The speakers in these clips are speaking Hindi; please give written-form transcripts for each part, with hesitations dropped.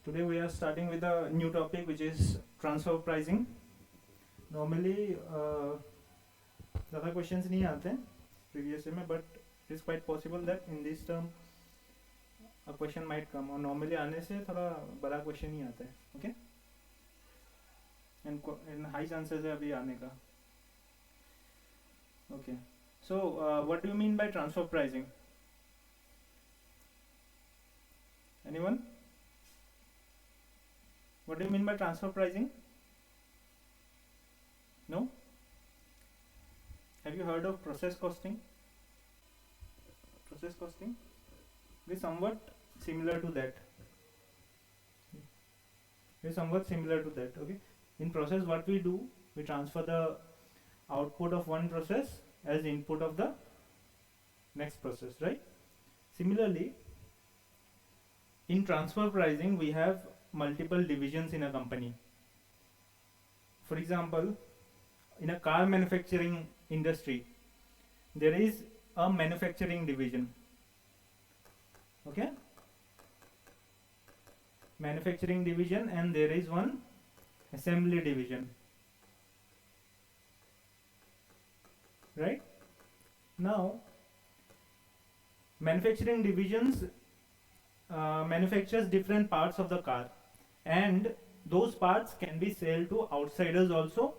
Today we are starting with a new topic which is transfer pricing. Normally ज़्यादा questions नहीं आते हैं previous में, but it is quite possible that in this term a question might come. और normally आने से थोड़ा बड़ा question ही आता है, okay? And high chances है अभी आने का. Okay. So what do you mean by transfer pricing? Anyone? What do you mean by transfer pricing? No? Have you heard of process costing? Process costing is somewhat similar to that. Okay. In process, what we do, we transfer the output of one process as input of the next process, right? Similarly, in transfer pricing, we have multiple divisions in a company. For example, in a car manufacturing industry, there is a manufacturing division. Okay? Manufacturing division, and there is one assembly division. Right? Now, manufacturing divisions manufactures different parts of the car, and those parts can be sold to outsiders also,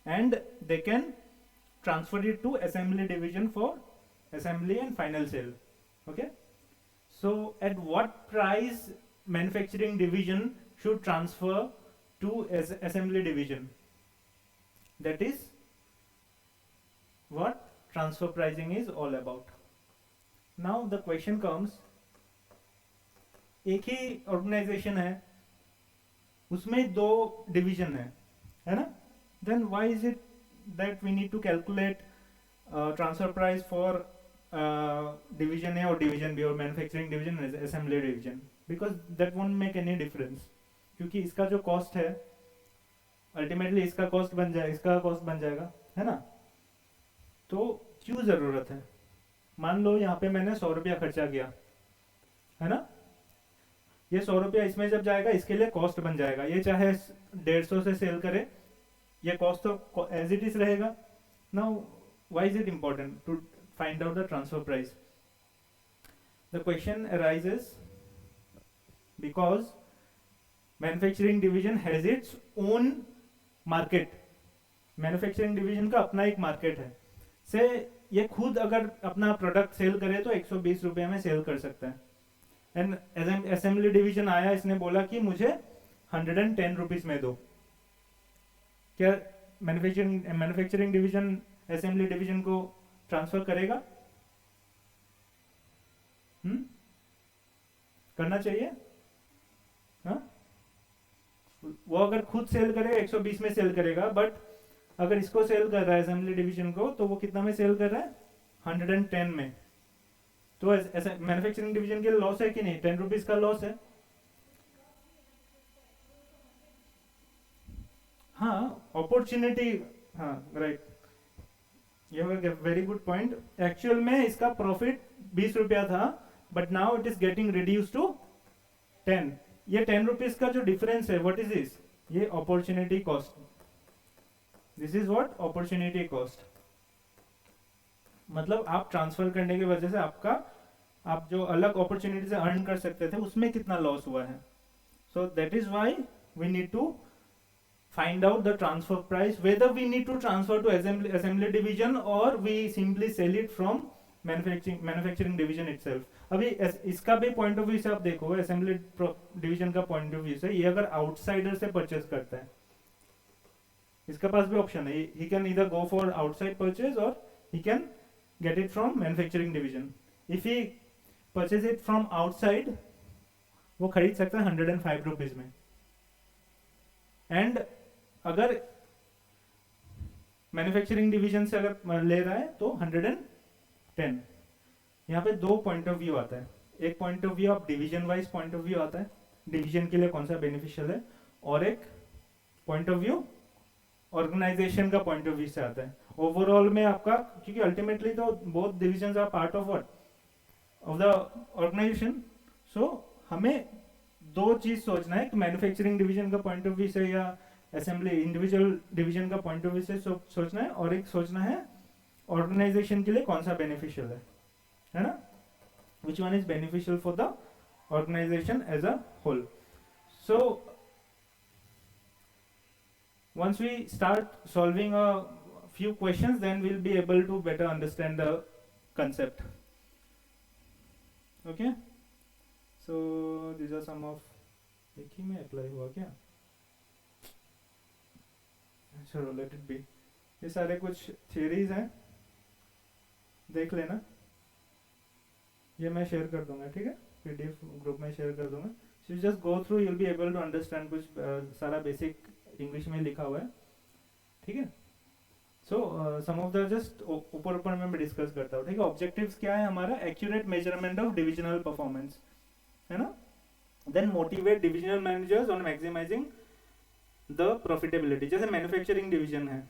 and they can transfer it to assembly division for assembly and final sale. Okay, so at what price manufacturing division should transfer to assembly division? That is what transfer pricing is all about. Now the question comes, एक ही ऑर्गेनाइजेशन है, उसमें दो डिवीजन है ना? Then why is it that we need to calculate transfer price for division A or division B or manufacturing division and assembly division? Because that won't make any difference. क्योंकि इसका जो कॉस्ट है अल्टीमेटली इसका कॉस्ट बन जाएगा, इसका कॉस्ट बन जाएगा, है ना? तो क्यों जरूरत है? मान लो यहाँ पे मैंने 100 रुपया खर्चा किया, है ना? ये 100 रुपया इसमें जब जाएगा इसके लिए कॉस्ट बन जाएगा. ये चाहे 150 से सेल करे, ये कॉस्ट तो एज इट इज रहेगा. Now why is it important to find out the transfer price? The question arises because manufacturing division has its own market. Manufacturing division का अपना एक मार्केट है. से ये खुद अगर अपना प्रोडक्ट सेल करे तो 120 रुपये में सेल कर सकता है. एंड असेंबली डिवीजन आया, इसने बोला कि मुझे 110 रुपीज में दो. क्या मैन्युफैक्चरिंग डिवीजन असेंबली डिवीजन को ट्रांसफर करेगा? करना चाहिए. हाँ, वो अगर खुद सेल करे 120 में सेल करेगा, बट अगर इसको सेल कर रहा है असेंबली डिवीजन को, तो वो कितना में सेल कर रहा है? 110 में. तो ऐसे मैन्युफैक्चरिंग डिवीजन के लॉस है कि नहीं? 10 रुपीज का लॉस है. हाँ, अपॉर्चुनिटी. हाँ, राइट, ये वेरी गुड पॉइंट. एक्चुअल में इसका प्रॉफिट 20 रुपया था, but now it is getting reduce to 10. ये 10 रुपीज का जो डिफरेंस है, व्हाट इज दिस? ये opportunity cost. This is what opportunity cost. मतलब आप ट्रांसफर करने की वजह से आप जो अलग अपॉर्चुनिटी से अर्न कर सकते थे उसमें कितना लॉस हुआ है. So that is why we need to find out the transfer price, whether we need to transfer to assembly division और we simply sell it from manufacturing division itself. अभी इसका भी पॉइंट ऑफ व्यू से आप देखो, असेंबली डिवीजन का पॉइंट ऑफ व्यू से, ये अगर आउटसाइडर से परचेज करता है, इसके पास भी ऑप्शन है. He can either go for outside purchase और he can get it from manufacturing division. If he purchase it from outside, वो खरीद सकता है 105 रुपीज में. एंड अगर मैन्युफैक्चरिंग डिवीजन से अगर ले रहा है तो 110. यहाँ पे दो पॉइंट ऑफ व्यू आता है. एक पॉइंट ऑफ व्यू आप division wise point of view आता है, डिवीजन के लिए कौन सा बेनिफिशियल है, और एक पॉइंट ऑफ व्यू ऑर्गेनाइजेशन का पॉइंट ऑफ व्यू से आता है. ओवरऑल में आपका, क्योंकि अल्टीमेटली तो both divisions are part of what, of the organisation. So हमें दो चीज सोचना है, मैन्युफैक्चरिंग डिवीजन का पॉइंट ऑफ व्यू से या असेंबली इंडिविजुअल डिवीजन का पॉइंट ऑफ व्यू से सोचना है, और एक सोचना है ऑर्गेनाइजेशन के लिए कौन सा बेनिफिशियल है ना, which one is beneficial for the organisation as a whole. So once we start solving a few questions, then we'll be able to better understand the concept. Okay, so these are some of, एक ही में अप्लाई हुआ क्या, चलो लेट इट बी. ये सारे कुछ थियरीज हैं, देख लेना, ये मैं शेयर कर दूंगा, ठीक है, पीडीएफ ग्रुप में शेयर कर दूंगा. So just go through, you will be able to understand. कुछ सारा बेसिक इंग्लिश में लिखा हुआ है, ठीक है. सो सम ऑफ द जस्ट ऊपर ऊपर में डिस्कस करता हूँ, ठीक है. ऑब्जेक्टिव्स क्या है हमारा, accurate measurement of divisional performance, है ना. Then motivate divisional managers on maximising the profitability. जैसे मैन्युफैक्चरिंग डिवीजन है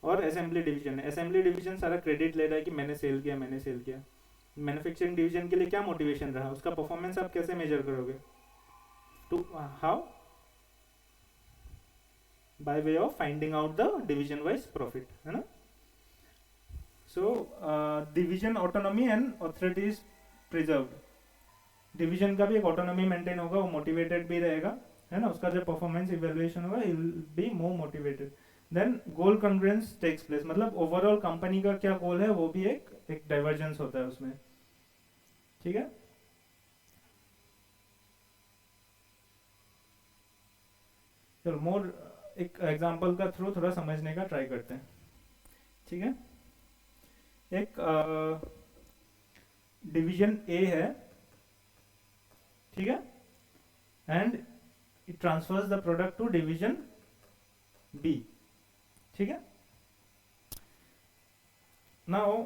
और असेंबली डिवीजन है. असेंबली डिवीजन सारा क्रेडिट ले रहा है कि मैंने सेल किया, मैंने सेल किया. मैन्युफैक्चरिंग डिवीजन के लिए क्या मोटिवेशन रहा, उसका परफॉर्मेंस आप कैसे मेजर करोगे, to how, by way of finding out the division wise profit, है ना. So division autonomy and authority is preserved. Division का भी एक ऑटोनॉमी मेंटेन होगा, वो मोटिवेटेड भी रहेगा, है ना. उसका जो परफॉर्मेंस इवैल्यूएशन होगा, it will be more motivated. Then goal congruence takes place, मतलब ओवरऑल कंपनी का क्या गोल है, वो भी एक डाइवर्जेंस होता है उसमें, ठीक है. चलो मोर एक एग्जांपल का थ्रू थोड़ा समझने का ट्राई करते हैं, ठीक है. एक डिवीजन ए है, ठीक है, and it transfers the product to division B, ठीक है. नाउ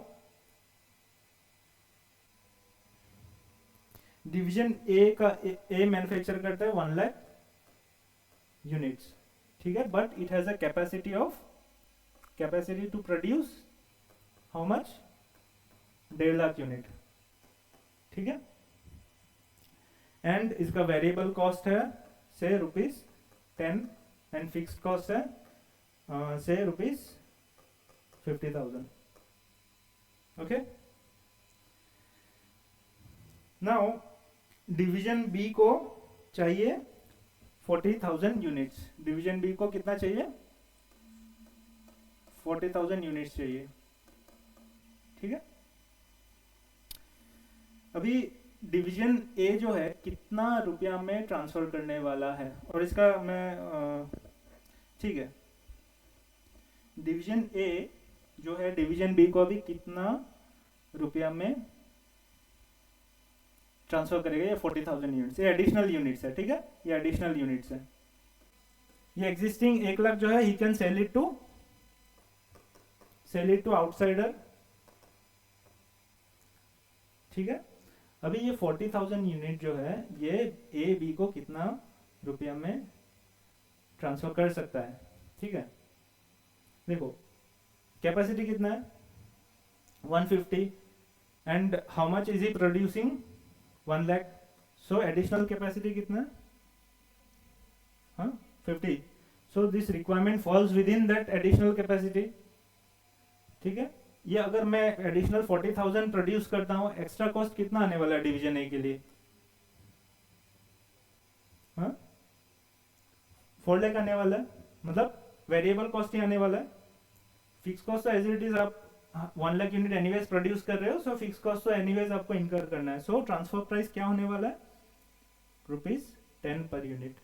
डिवीजन ए का ए मैन्युफैक्चर करता है 1 लाख यूनिट्स, ठीक है, but it has a capacity to produce how much, 1.5 lakh unit, ठीक है. एंड इसका वेरिएबल कॉस्ट है से ₹10 एंड फिक्स्ड कॉस्ट है से ₹50,000. ओके, नाउ डिवीजन बी को चाहिए 40,000 यूनिट्स. डिवीजन बी को कितना चाहिए, 40,000 यूनिट्स चाहिए, ठीक है. अभी डिवीजन ए जो है कितना रुपया में ट्रांसफर करने वाला है, और इसका मैं ठीक है, डिवीजन ए जो है डिवीजन बी को अभी कितना रुपया में ट्रांसफर करेगा, ये 40,000 यूनिट्स, ये एडिशनल यूनिट्स है, ठीक है, ये एडिशनल यूनिट्स है. ये एग्जिस्टिंग 1 लाख जो है, he can sell it to outsider, ठीक है. अभी ये 40,000 यूनिट जो है, ये ए बी को कितना रुपया में ट्रांसफर कर सकता है, ठीक है. देखो कैपेसिटी कितना है, 150, and how much is he producing, 1 lakh. So additional capacity कितना है, हाँ 50. So this requirement falls within that additional capacity, ठीक है. ये अगर मैं एडिशनल 40,000 प्रोड्यूस करता हूँ, एक्स्ट्रा कॉस्ट कितना आने वाला है डिवीजन ए के लिए, हाँ 4 लाख आने वाला है. मतलब वेरिएबल कॉस्ट ही आने वाला है. फिक्स कॉस्ट तो एज इट इज आप 1 लाख यूनिट एनीवेज प्रोड्यूस कर रहे हो, सो फिक्स कॉस्ट तो एनीवेज आपको इनकर करना है. सो ट्रांसफर प्राइस क्या होने वाला है, ₹10 पर यूनिट,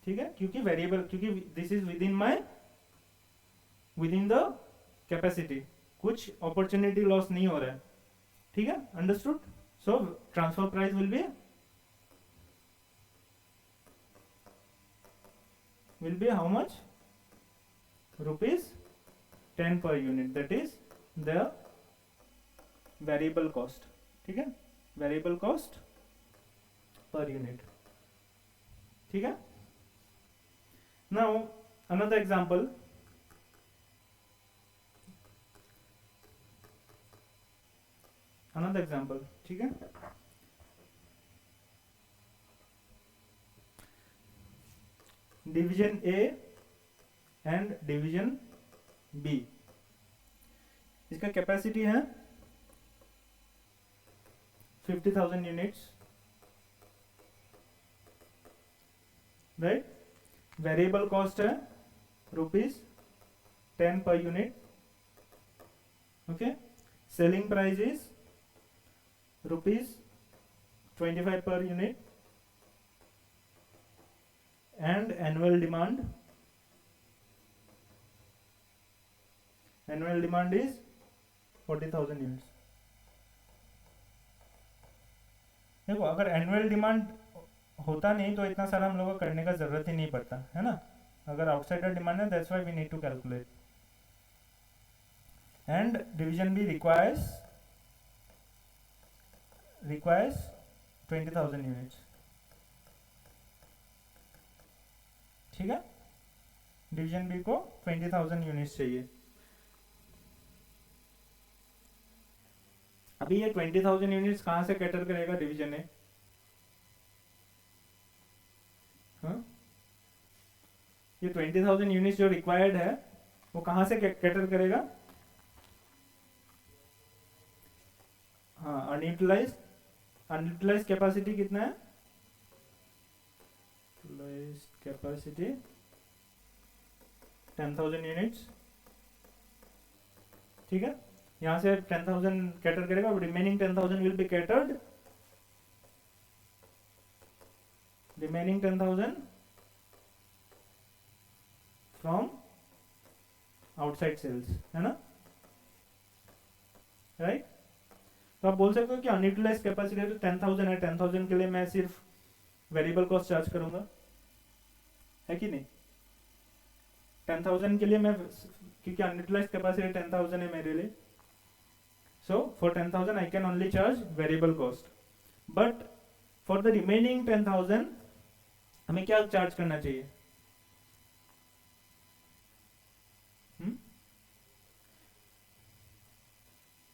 ठीक है. क्योंकि वेरिएबल, क्योंकि this is with in the capacity, कुछ अपॉर्चुनिटी लॉस नहीं हो रहा है, ठीक है. Understood. So transfer price will B how much, ₹10 per unit, that is the variable cost, ठीक है, वेरिएबल कॉस्ट पर यूनिट, ठीक है. नाउ अनदर एग्जांपल, ठीक है. Division A and division B. इसका कैपेसिटी है 50,000 यूनिट्स, राइट। वेरिएबल कॉस्ट है ₹10 per unit, okay. Selling price is ₹25 per unit, and annual demand is 40,000 units। देखो, अगर एनुअल डिमांड होता नहीं तो इतना सारा हम लोगों को करने का जरूरत ही नहीं पड़ता, है ना। अगर आउटसाइडर डिमांड है, that's why we need to calculate. And division B requires 20,000 units, ठीक है। डिवीजन बी को 20,000 यूनिट्स चाहिए। अभी ये 20,000 यूनिट्स कहां से कैटर करेगा डिवीजन ए? ये 20,000 यूनिट्स जो रिक्वायर्ड है वो कहां से कैटर करेगा? हाँ, अनयूटिलाइज्ड कैपेसिटी कितना है? कैपेसिटी 10,000 यूनिट्स, ठीक है। यहां से 10,000 कैटर करेगा, remaining 10,000 will be catered, remaining 10,000 from outside sales, है ना, राइट। तो आप बोल सकते हो कि अनयूटिलाइज्ड कैपेसिटी तो 10,000 है, 10,000 के लिए मैं सिर्फ वेरिएबल कॉस्ट चार्ज करूंगा, है कि नहीं। 10,000 के लिए मैं, क्योंकि अनयूटिलाइज्ड कैपेसिटी 10,000 है मेरे लिए, so for 10,000 I can only charge variable cost, but for the remaining 10,000 हमें क्या चार्ज करना चाहिए?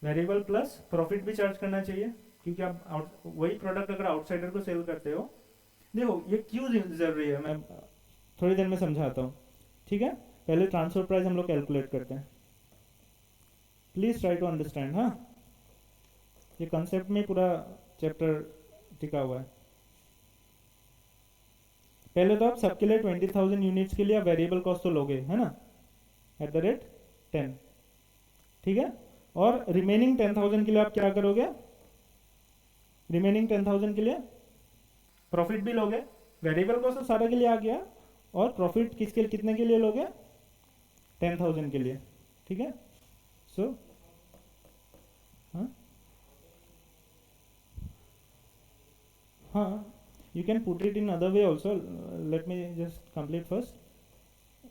वेरिएबल प्लस प्रॉफिट भी चार्ज करना चाहिए, क्योंकि आप वही प्रोडक्ट अगर आउटसाइडर को सेल करते हो। देखो ये क्यों जरूरी है, मैं थोड़ी देर में समझाता हूँ, ठीक है। पहले ट्रांसफर प्राइस हम लोग कैलकुलेट करते हैं, प्लीज ट्राई टू अंडरस्टैंड। हाँ, ये कंसेप्ट में पूरा चैप्टर टिका हुआ है। पहले तो आप सबके लिए 20,000 यूनिट्स के लिए वेरिएबल कॉस्ट तो लोगे, है ना, @10, ठीक है। और रिमेनिंग 10,000 के लिए आप क्या करोगे? रिमेनिंग 10,000 के लिए प्रॉफिट भी लोगे। वेरिएबल कॉस्ट तो सारा के लिए आ गया, और प्रॉफिट कितने के लिए लोगे? 10,000 के लिए, ठीक है। सो हाँ, you can put it in other way also. Let me just complete first.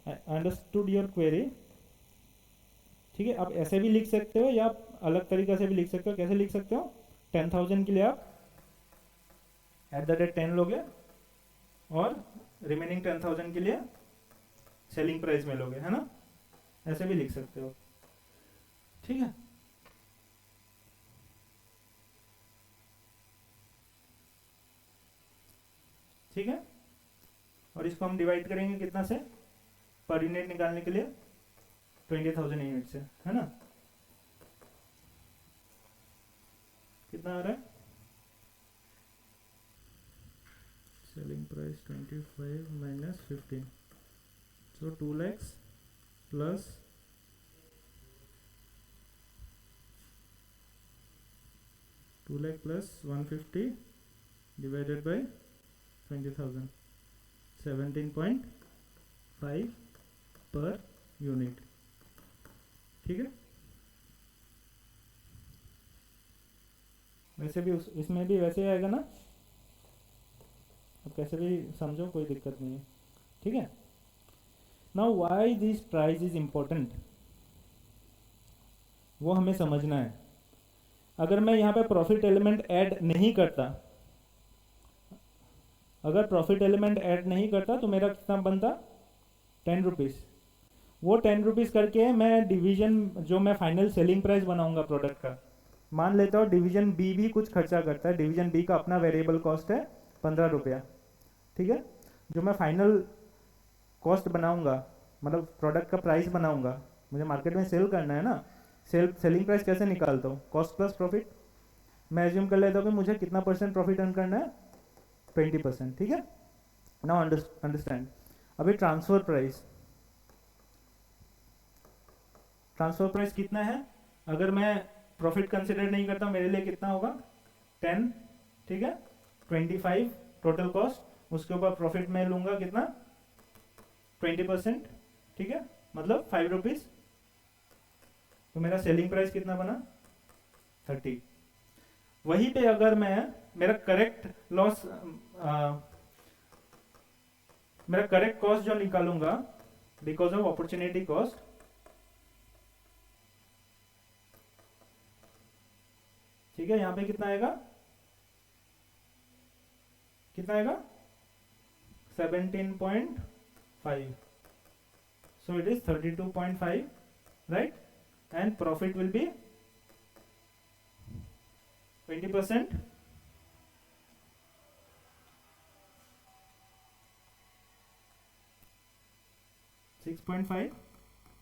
I understood your query, ठीक है। आप ऐसे भी लिख सकते हो या आप अलग तरीके से भी लिख सकते हो। कैसे लिख सकते हो? 10,000 के लिए आप @10 लोगे, और रिमेनिंग 10,000 के लिए सेलिंग प्राइस में लोगे, है ना। ऐसे भी लिख सकते हो, ठीक है। ठीक है, और इसको हम डिवाइड करेंगे कितना से? पर यूनिट निकालने के लिए 20,000 यूनिट से, है ना। कितना आ रहा है? Selling price 25 minus 15, so 2 lakhs plus 2 lakh plus 150 divided by 20,000, 17.5 per unit, ठीक है। वैसे भी इसमें भी वैसे आएगा ना, अब कैसे भी समझो, कोई दिक्कत नहीं है, ठीक है। Now why this price is important, वो हमें समझना है। अगर मैं यहाँ पे प्रॉफिट एलिमेंट ऐड नहीं करता, अगर प्रॉफिट एलिमेंट ऐड नहीं करता तो मेरा कितना बनता? 10 रुपीज़। वो 10 रुपीज़ करके मैं डिवीजन, जो मैं फाइनल सेलिंग प्राइस बनाऊंगा प्रोडक्ट का, मान लेता हूँ डिवीजन बी भी कुछ खर्चा करता है। डिवीजन बी का अपना वेरिएबल कॉस्ट है 15 रुपया, ठीक है। जो मैं फाइनल कॉस्ट बनाऊंगा, मतलब प्रोडक्ट का प्राइस बनाऊंगा, मुझे मार्केट में सेल करना है ना, सेलिंग प्राइस कैसे निकालता हूँ, कॉस्ट प्लस प्रॉफिट। मैं एज्यूम कर लेता हूँ कि मुझे कितना परसेंट प्रॉफिट अर्न करना है, 20%, ठीक है। Now understand. अभी ट्रांसफर प्राइस कितना है, अगर मैं प्रॉफिट कंसिडर नहीं करता मेरे लिए कितना होगा, 10, ठीक है, 25 टोटल कॉस्ट, उसके ऊपर प्रॉफिट मैं लूंगा कितना, 20%, ठीक है, मतलब 5 रुपीज, तो मेरा सेलिंग प्राइस कितना बना, 30। वहीं पे अगर मैं मेरा करेक्ट लॉस, मेरा करेक्ट कॉस्ट जो निकालूंगा बिकॉज ऑफ अपॉर्चुनिटी कॉस्ट, ठीक है, यहां पे कितना आएगा, 17.5, so it is 32.5, right, and profit will be 20%, 6.5,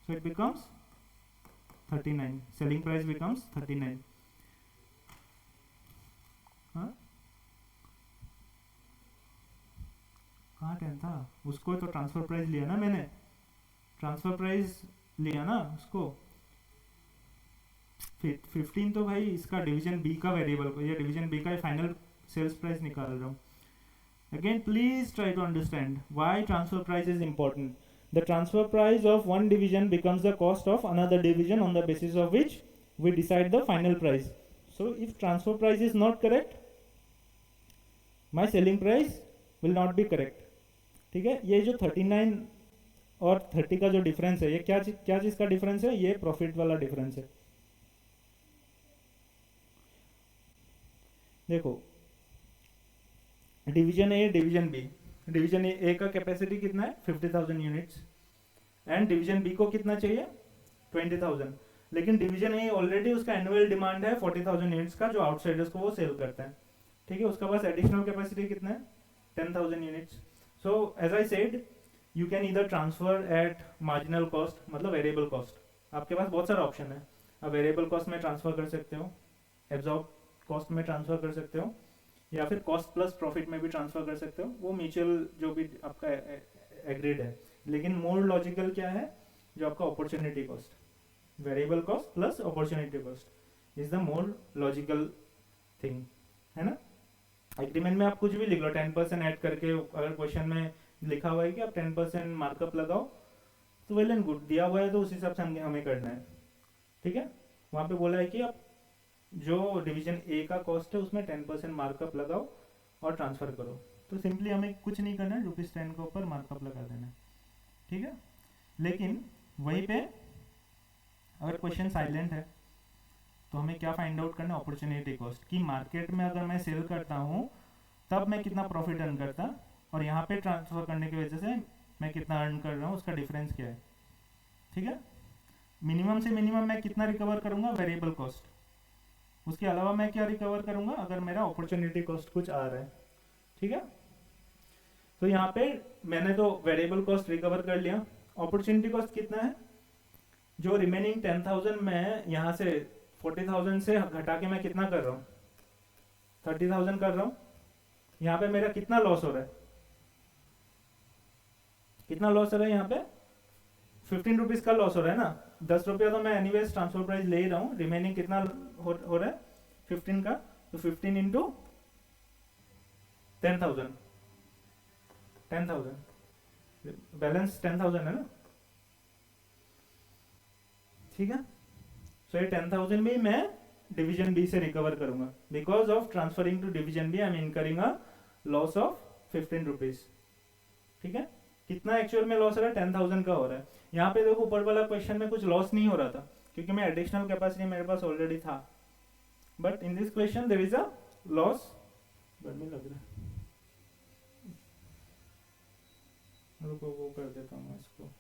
so it becomes 39, selling price becomes 39. हाँ, कहाँ 10 था, उसको तो ट्रांसफर प्राइस लिया ना मैंने, ट्रांसफर प्राइस लिया ना उसको, 15 तो भाई इसका डिवीजन बी का वेरिएबल को, ये डिवीजन बी का फाइनल सेल्स प्राइस निकाल रहा हूँ। Again please try to understand why transfer price is important. The transfer price of one division becomes the cost of another division on the basis of which we decide the final price. So if transfer price is not correct, my selling price will not be correct, ठीक है। ये जो 39 और 30 का जो डिफरेंस है, ये क्या चीज का डिफरेंस है, ये प्रॉफिट वाला डिफरेंस है। देखो division A division B, division A का कैपेसिटी कितना है 50,000 यूनिट्स, एंड डिवीजन बी को कितना चाहिए 20,000, लेकिन डिवीजन ए ऑलरेडी उसका एनुअल डिमांड है 40,000 यूनिट्स का, जो आउटसाइडर्स को वो सेल करता है, ठीक है। उसका पास एडिशनल कैपेसिटी कितना है 10,000 units. So as I said you can either transfer at marginal cost, मतलब वेरिएबल कॉस्ट, आपके पास बहुत सारा ऑप्शन है। आप वेरिएबल कॉस्ट में ट्रांसफर कर सकते हो, एब्जॉर्ब कॉस्ट में ट्रांसफर कर सकते हो, या फिर कॉस्ट प्लस प्रॉफिट में भी ट्रांसफर कर सकते हो, वो म्यूचुअल जो भी आपका एग्रीड है। लेकिन मोर लॉजिकल क्या है, जो आपका opportunity cost, variable cost plus opportunity cost is the more logical thing, है ना। एग्रीमेंट में आप कुछ भी लिख लो 10% ऐड करके, अगर क्वेश्चन में लिखा हुआ है कि आप 10% मार्कअप लगाओ तो वेल एंड गुड, दिया हुआ है तो उस हिसाब से हमें करना है, ठीक है। वहां पे बोला है कि आप जो डिवीजन ए का कॉस्ट है उसमें 10% मार्कअप लगाओ और ट्रांसफर करो, तो सिंपली हमें कुछ नहीं करना है, ₹10 के ऊपर मार्कअप लगा देना है, ठीक है। लेकिन वहीं पे अगर क्वेश्चन साइलेंट है तो हमें क्या फाइंड आउट करना है, अपॉर्चुनिटी कॉस्ट, कि मार्केट में अगर मैं सेल करता हूँ तब मैं कितना प्रॉफिट अर्न करता, और यहाँ पे ट्रांसफर करने की वजह से मैं कितना अर्न कर रहा हूँ, उसका डिफरेंस क्या है, ठीक है। मिनिमम से मिनिमम मैं कितना रिकवर करूंगा, वेरिएबल कॉस्ट, उसके अलावा मैं क्या रिकवर करूंगा अगर मेरा अपॉर्चुनिटी कॉस्ट कुछ आ रहा है, ठीक है। तो यहाँ पे मैंने तो वेरिएबल कॉस्ट रिकवर कर लिया, अपॉर्चुनिटी कॉस्ट कितना है, जो रिमेनिंग 10,000 मैं यहाँ से 40,000 से घटा के मैं कितना कर रहा हूँ, 30,000 कर रहा हूँ। यहाँ पे मेरा कितना लॉस हो रहा है, कितना लॉस हो रहा है, यहाँ पे 15 रुपीज का लॉस हो रहा है ना, 10 रुपया तो मैं एनीवेज ट्रांसफर प्राइस ले ही रहा हूँ, रिमेनिंग कितना हो रहा है 15 का, तो 15 इंटू 10,000, बैलेंस 10,000 है ना, ठीक है। सो ये 10,000 में मैं डिवीजन बी से रिकवर करूंगा, because of transferring to division B I am incurring a loss of 15 rupees, ठीक है। कितना एक्चुअल में लॉस हो रहा है, 10,000 का हो रहा है। यहाँ पे देखो ऊपर वाला क्वेश्चन में कुछ लॉस नहीं हो रहा था, क्योंकि मैं एडिशनल कैपेसिटी मेरे पास ऑलरेडी था, but in this question there is a loss. गर्मी लग रहा है, रुको वो कर देता हूँ इसको,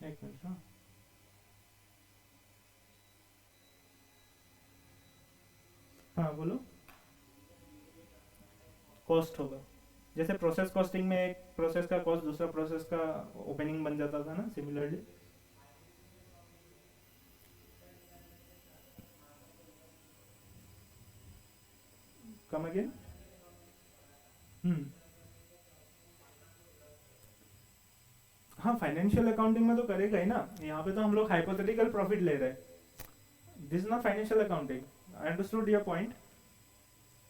एक मिनट। हाँ हाँ बोलो। कॉस्ट होगा, जैसे प्रोसेस कॉस्टिंग में एक प्रोसेस का कॉस्ट दूसरा प्रोसेस का ओपनिंग बन जाता था ना, सिमिलरली। Come again. हम्म। हाँ, फाइनेंशियल अकाउंटिंग में तो करेगा ही ना, यहाँ पे तो हम लोग हाइपोथेटिकल प्रॉफिट ले रहे हैं। This is not financial accounting. I understood your point.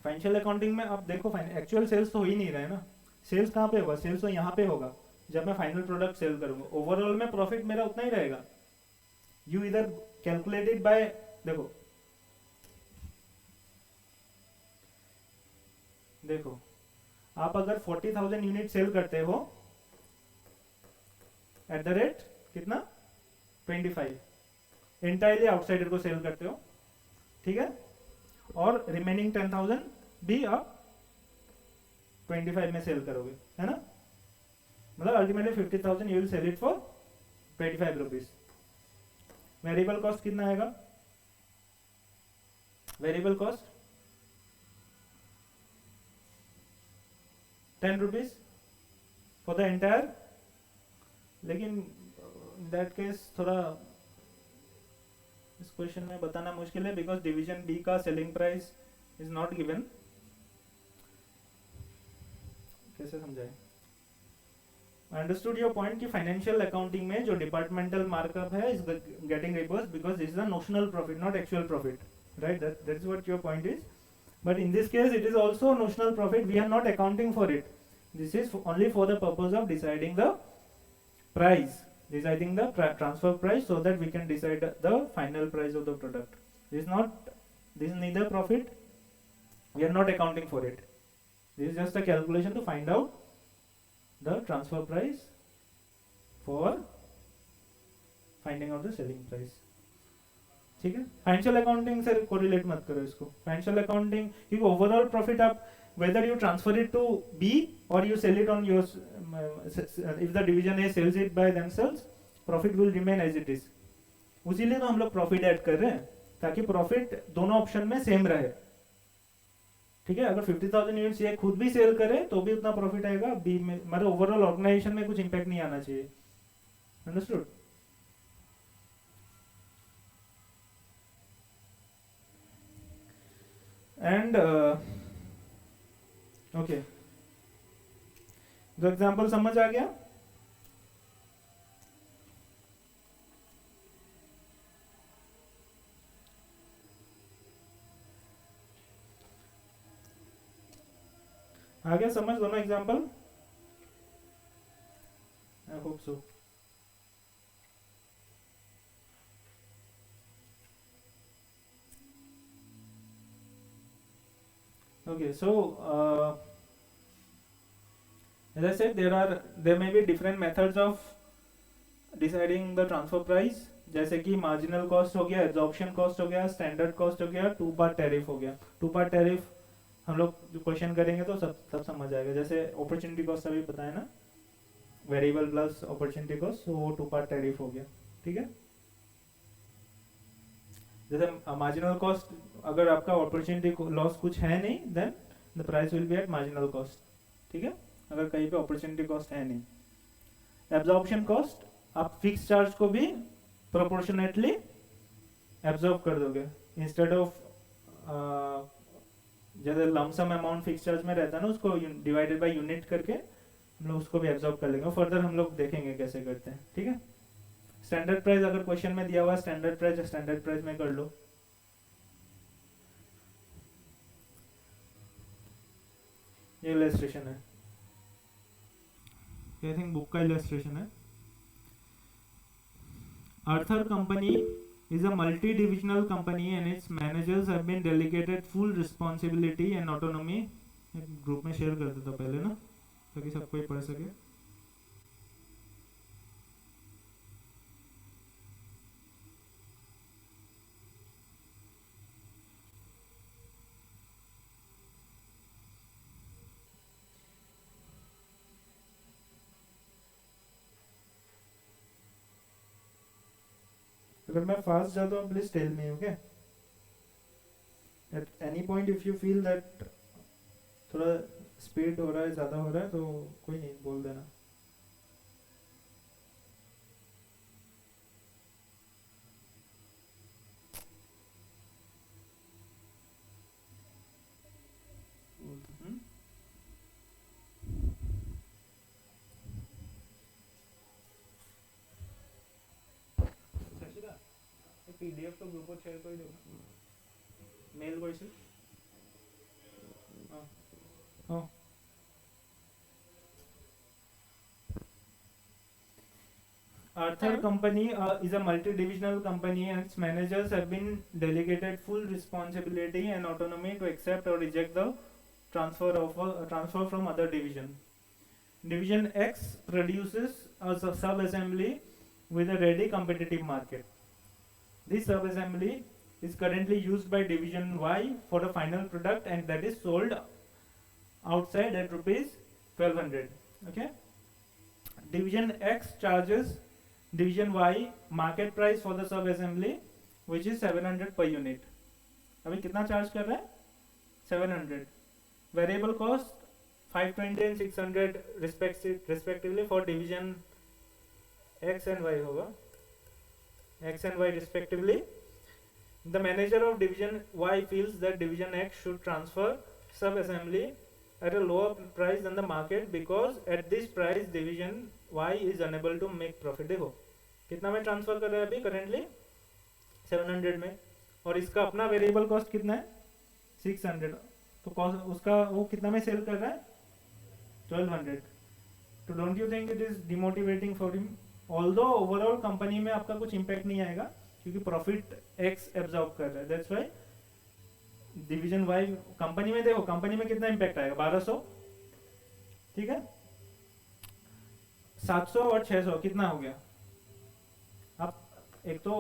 Financial accounting में आप देखो, एक्चुअल सेल्स तो हो ही नहीं रहा है ना। सेल्स कहाँ पे होगा? सेल्स तो यहाँ पे होगा, जब मैं फाइनल प्रोडक्ट सेल करूंगा। ओवरऑल में प्रॉफिट मेरा उतना ही रहेगा। यू इधर कैलकुलेटेड बाय, देखो देखो, आप अगर 40,000 यूनिट सेल करते हो एट द रेट कितना, 25, एंटायरली आउटसाइडर को सेल करते हो, ठीक है, और रिमेनिंग 10,000 भी आप 25 में सेल करोगे, है ना। मतलब ultimately 50,000 you will sell it for 25 rupees. Variable cost कितना आएगा? Variable cost 10 rupees for the entire. लेकिन दैट केस थोड़ा इस क्वेश्चन में बताना मुश्किल है, बिकॉज डिवीजन बी का selling price is not given. कैसे समझाए? आई अंडरस्टूड योर पॉइंट कि फाइनेंशियल अकाउंटिंग में जो डिपार्टमेंटल मार्कअप है is getting reverse because this is the notional profit, not actual profit, right? That is what your point is. But in this case, it is also notional profit. We are not accounting for it. This is only for the purpose of deciding the price, deciding the transfer price, so that we can decide the final price of the product. This is not, this is neither profit. We are not accounting for it. This is just a calculation to find out the transfer price for finding out the selling price. ठीक है, फाइनेंशियल अकाउंटिंग से कोरिलेट मत करो इसको। फाइनेंशियल अकाउंटिंग, क्योंकि ओवरऑल प्रॉफिट आप whether you transfer it to B or you sell it on your, if the division A sells it by themselves, profit will remain as it is. उसीलिए तो हम लोग प्रॉफिट ऐड कर रहे हैं, ताकि प्रॉफिट दोनों ऑप्शन में सेम रहे, ठीक है। अगर 50,000 यूनिट्स ये खुद भी सेल करे तो भी उतना प्रॉफिट आएगा, बी में मतलब ओवरऑल ऑर्गेनाइजेशन में कुछ इंपैक्ट नहीं आना चाहिए। अंडरस्टूड? एंड ओके, जो एग्जांपल समझ आ गया? आ गया समझ दोनों example? I hope so. Okay, so as I said, there may be different methods of deciding the transfer price, जैसे कि मार्जिनल कॉस्ट हो गया, एब्जॉर्प्शन कॉस्ट हो गया, स्टैंडर्ड कॉस्ट हो गया, टू पार्ट टैरिफ हो गया। टू पार्ट टैरिफ हम लोग जो क्वेश्चन करेंगे तो सब समझ आएगा। जैसे अपॉर्चुनिटी कॉस्ट अभी बताया ना, वेरिएबल प्लस अपॉर्चुनिटी कॉस्ट, तो वो टू पार्ट टैरिफ हो गया, ठीक है। जैसे मार्जिनल कॉस्ट, अगर आपका अपॉर्चुनिटी लॉस कुछ है नहीं, then the price will be at marginal cost, ठीक है, अगर कहीं पे अपॉर्चुनिटी कॉस्ट है नहीं। एब्जॉर्प्शन कॉस्ट, आप फिक्स चार्ज को भी प्रोपोर्शनेटली एब्जॉर्ब कर दोगे, इंस्टेड ऑफ जैसे लमसम अमाउंट फिक्स चार्ज में रहता है ना, उसको डिवाइडेड बाय यूनिट करके हम लोग उसको भी एब्जॉर्ब कर लेंगे। फर्दर हम लोग देखेंगे कैसे करते हैं, ठीक है। स्टैंडर्ड प्राइस अगर क्वेश्चन में दिया हुआ है, स्टैंडर्ड प्राइस में कर लो। ये इलस्ट्रेशन है, आई थिंक बुक का इलस्ट्रेशन है। Arthur Company is a multi-divisional company and its managers have been delegated full responsibility and autonomy. Group में शेयर कर देता पहले ना, ताकि सबको ही पढ़ सके। अगर मैं फास्ट जाता हूँ please tell me, okay. At any point if you feel that थोड़ा स्पीड हो रहा है, ज़्यादा हो रहा है, तो कोई नहीं, बोल देना. PDF তো গ্রুপত শেয়ার কৰি দিওঁ, মেইল কৰিছিল. অঁ Arthur Company is a multi-divisional company and its managers have been delegated full responsibility and autonomy to accept or reject the transfer from other division. Division X produces a sub-assembly with a ready competitive market. This sub-assembly is currently used by Division Y for the final product, and that is sold outside at rupees 1200. Okay. Division X charges Division Y market price for the sub-assembly which is 700 per unit. अभी कितना चार्ज कर रहा है? 700. Variable cost 520 and 600 respectively for Division X and Y होगा. X and Y respectively. The manager of Division Y feels that Division X should transfer sub-assembly at a lower price than the market because at this price Division Y is unable to make profit. देखो कितना में ट्रांसफर कर रहा है अभी करेंटली 700 में, और इसका अपना वेरिएबल कॉस्ट कितना है 600, तो कॉस्ट उसका वो कितना में सेल कर रहा है 1200. तो don't you think it is demotivating for him? Although overall company में आपका कुछ इंपैक्ट नहीं आएगा क्योंकि प्रॉफिट एक्स एब्जॉर्ब कर रहा है. That's why division Y company में देखो, कंपनी में कितना इंपैक्ट आएगा 1200. ठीक है, 700 और 600 कितना हो गया? आप एक तो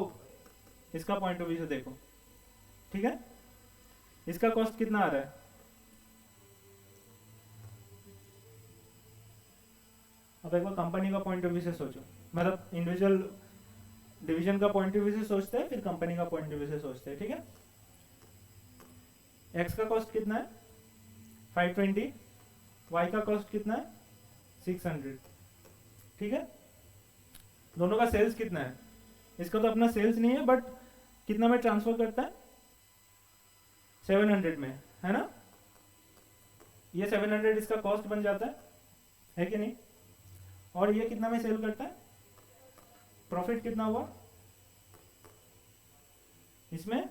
इसका पॉइंट ऑफ व्यू से देखो. ठीक है, इसका कॉस्ट कितना आ रहा है? अब एक बार कंपनी का पॉइंट ऑफ व्यू से सोचो, मतलब इंडिविजुअल डिवीजन का पॉइंट ऑफ व्यू से सोचते हैं, फिर कंपनी का पॉइंट ऑफ व्यू से सोचते हैं. ठीक है, एक्स का कॉस्ट कितना है 520, वाई का कॉस्ट कितना है 600. ठीक है, दोनों का सेल्स कितना है? इसका तो अपना सेल्स नहीं है, बट कितना में ट्रांसफर करता है 700 में, है ना? ये 700 इसका कॉस्ट बन जाता है कि नहीं? और ये कितना में सेल करता है? प्रॉफिट कितना हुआ इसमें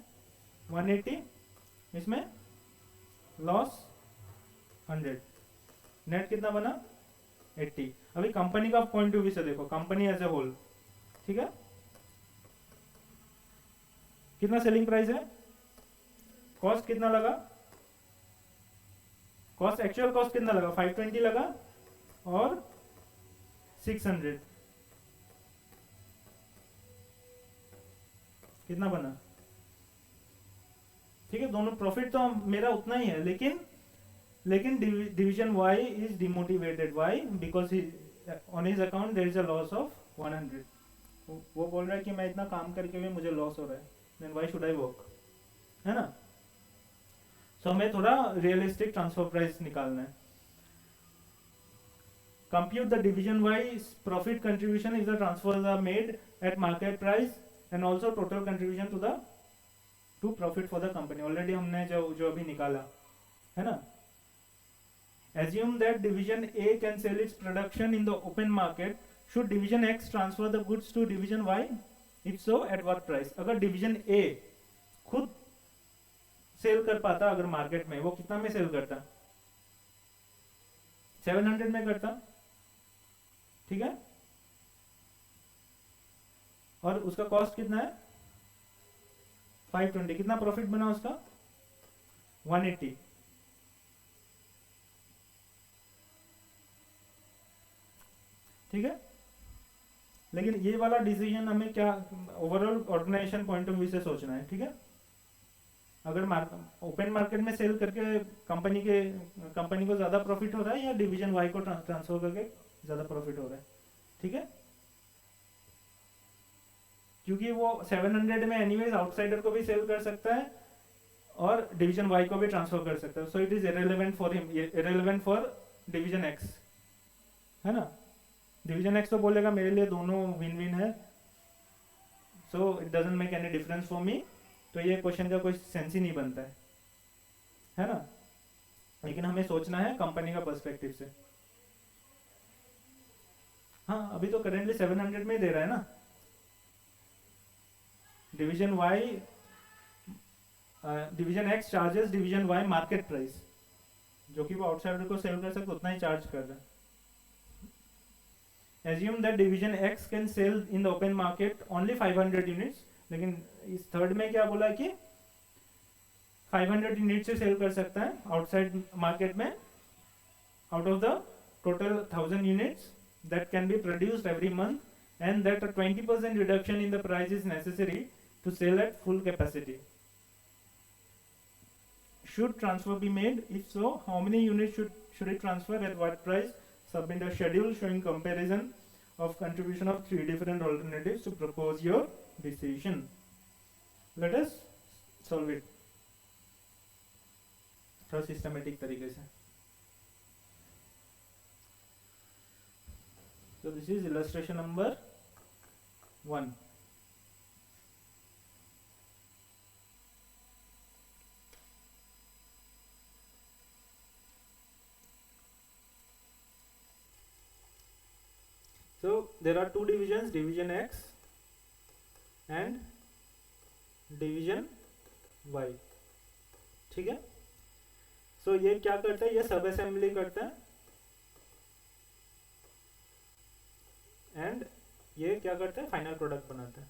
180, इसमें लॉस 100, नेट कितना बना 80. अभी कंपनी का पॉइंट ऑफ व्यू से देखो, कंपनी एज ए होल. ठीक है, कितना सेलिंग प्राइस है? कॉस्ट कितना लगा? कॉस्ट एक्चुअल कॉस्ट कितना लगा? 520 लगा और 600 कितना बना? ठीक है, दोनों प्रॉफिट तो मेरा उतना ही है, लेकिन division Y is demotivated. Why? Because on his account there is a loss of 100. वो बोल रहा है कि मैं इतना काम करके भी मुझे लॉस हो रहा है, then why should I work, है ना? सो हमें थोड़ा रियलिस्टिक ट्रांसफर प्राइस निकालना है. Compute the division Y profit contribution if the transfers are made at market price and also total contribution to profit for the company. Already हमने जो अभी निकाला है ना. Assume that division A can sell its production in the open market. Should division X transfer the goods to division Y? If so, at what price? अगर division A खुद सेल कर पाता अगर मार्केट में, वो कितना में सेल करता? 700 में करता. ठीक है, और उसका कॉस्ट कितना है 520. कितना प्रॉफिट बना उसका 180. ठीक है, लेकिन ये वाला डिसीजन हमें क्या overall organisation point of view से सोचना है. ठीक है, अगर ओपन मार्केट में सेल करके कंपनी को ज्यादा प्रॉफिट हो रहा है या डिवीजन वाई को ट्रांसफर करके ज्यादा प्रॉफिट हो रहा है. ठीक है, क्योंकि वो 700 में एनीवेज आउटसाइडर को भी सेल कर सकता है और डिवीजन वाई को भी ट्रांसफर कर सकता है. So it is irrelevant for him, irrelevant for division x, है ना. डिवीजन एक्स तो बोलेगा मेरे लिए दोनों विन विन है, so it doesn't make any difference for me. तो ये क्वेश्चन का कोई सेंस ही नहीं बनता है ना. लेकिन हमें सोचना है कंपनी का पर्सपेक्टिव से. हाँ, अभी तो करेंटली 700 में दे रहा है ना. Division Y, division X charges division Y market price, जो कि वो आउटसाइडर को सेल कर सकते उतना ही चार्ज कर रहा है. Assume that division X can sell in the open market only 500 units. लेकिन इस थर्ड में क्या बोला कि 500 यूनिट से सेल कर सकता है आउटसाइड मार्केट में, out of the total 1000 units that can be produced every month, and that a 20% reduction in the price is necessary to sell at full capacity. Should transfer be made? If so, how many units should it transfer at what price? Submit a schedule showing comparison of contribution of 3 different alternatives to propose your decision. Let us solve it थोड़ा सिस्टमेटिक तरीके से. So this is illustration number 1. So there are two divisions, division X and division Y. ठीक है. So ये क्या करता है, ये सब असेंबली करता है, एंड ये क्या करता है, फाइनल प्रोडक्ट बनाता है.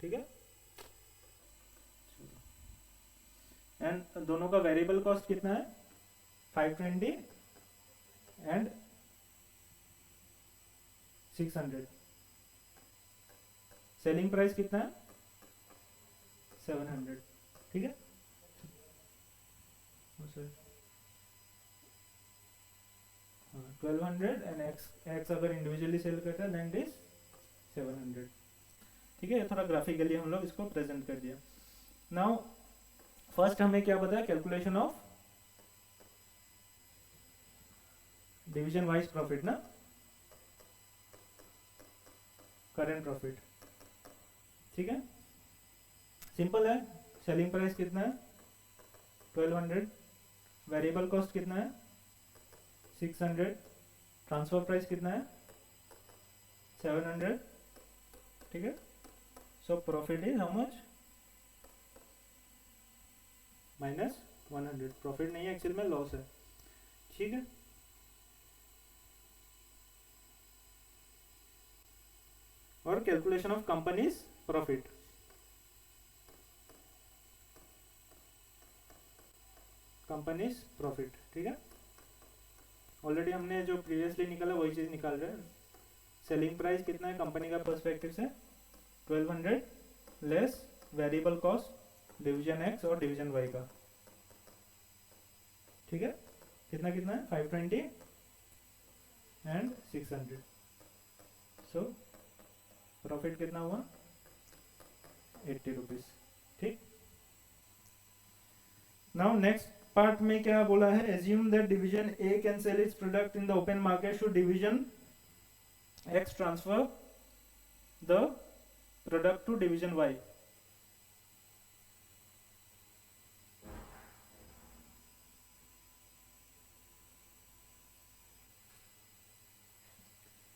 ठीक है. एंड दोनों का वेरिएबल कॉस्ट कितना है, 520 एंड 600. सेलिंग प्राइस कितना है, 700. ठीक है. सर 1200 एंड एक्स अगर इंडिविजुअली सेल करता है देन इट इज 700. ठीक है. थोड़ा ग्राफिकली हम लोग इसको प्रेजेंट कर दिया. नाउ फर्स्ट हमें क्या बताया, calculation of division wise profit ना, करंट प्रॉफिट. ठीक है. सिंपल है. सेलिंग प्राइस कितना है, 1200. वेरिएबल कॉस्ट कितना है, 600. ट्रांसफर प्राइस कितना है, 700. ठीक है. So profit is how much, -100. Profit नहीं है एक्चुअल में, लॉस है. ठीक है. और calculation of company's profit. Company's profit. ठीक है. ऑलरेडी हमने जो प्रीवियसली निकाला वही चीज निकाल रहे हैं. सेलिंग प्राइस कितना है कंपनी का पर्सपेक्टिव से, 1200 less variable cost division x और डिवीजन वाई का. ठीक है. कितना कितना है, 520 एंड 600. सो प्रॉफिट कितना हुआ, 80 रुपीज. ठीक. नाउ नेक्स्ट पार्ट में क्या बोला है, assume that division A can sell its product in the open market, should division X transfer the product to division Y.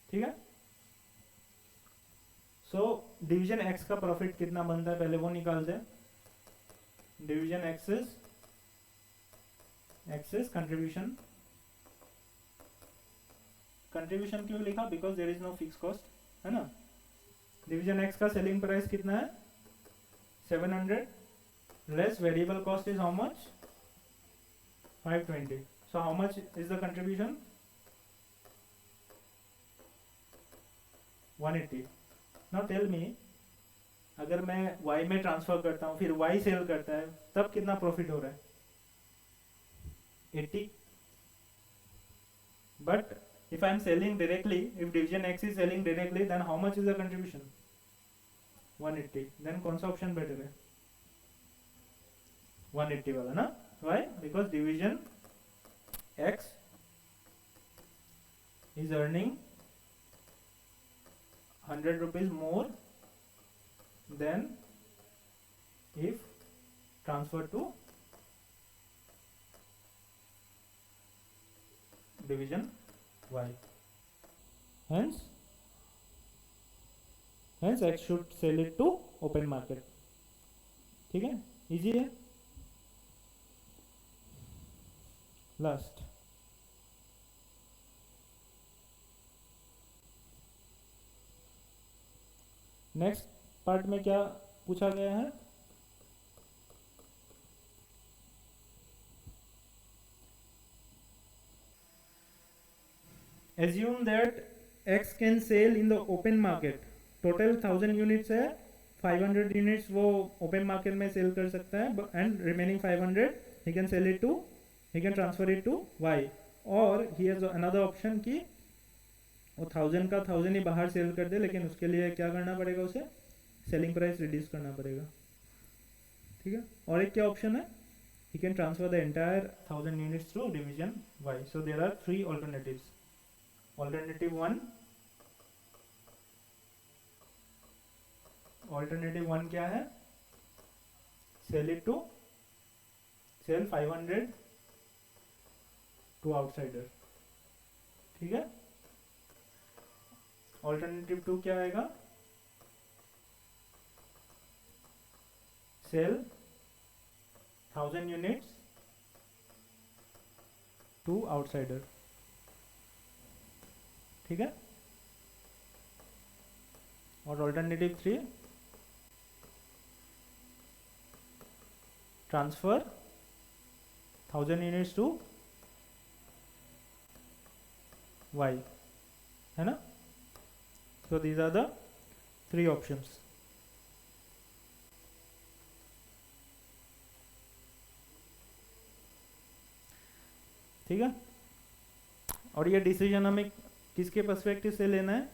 ठीक है. सो डिवीजन एक्स का प्रॉफिट कितना बनता है पहले वो निकालते हैं. Division access contribution. कंट्रीब्यूशन क्यों लिखा, because there is no fix cost, है ना. डिवीजन एक्स का सेलिंग प्राइस कितना है, 700 less variable cost is how much, 520. So how much is the contribution, 180. Now tell me, अगर मैं y में ट्रांसफर करता हूँ फिर y सेल करता है तब कितना प्रॉफिट हो रहा है, 80. But if I am selling directly, if division X is selling directly, then how much is the contribution, 180. Then कौन सा ऑप्शन बेटर है, 180 वाला ना, why because division x is earning 100 rupees more than if transferred to division y. Hence x should sell it to open market. ठीक है, इजी है. लास्ट नेक्स्ट पार्ट में क्या पूछा गया है? Assume that X can sell in the open market. Total 1000 units है, 500 यूनिट्स वो ओपन मार्केट में सेल कर सकता है and remaining 500 he can sell it to, he can transfer it to Y. और he has another option कि वो 1000 का 1000 ही बाहर सेल कर दे, लेकिन उसके लिए क्या करना पड़ेगा, उसे सेलिंग प्राइस रिड्यूस करना पड़ेगा. ठीक है. और एक क्या ऑप्शन है, he can transfer the entire 1000 units to division Y. So there are 3 alternatives. Alternative 1 क्या है? Sell 500 to outsider. ठीक है. Alternative 2 क्या आएगा? Sell 1000 units to outsider. ठीक है. और alternative 3 transfer 1000 units to Y, है ना. So these are the 3 options. ठीक है. और ये डिसीजन हमें किसके पर्सपेक्टिव से लेना है?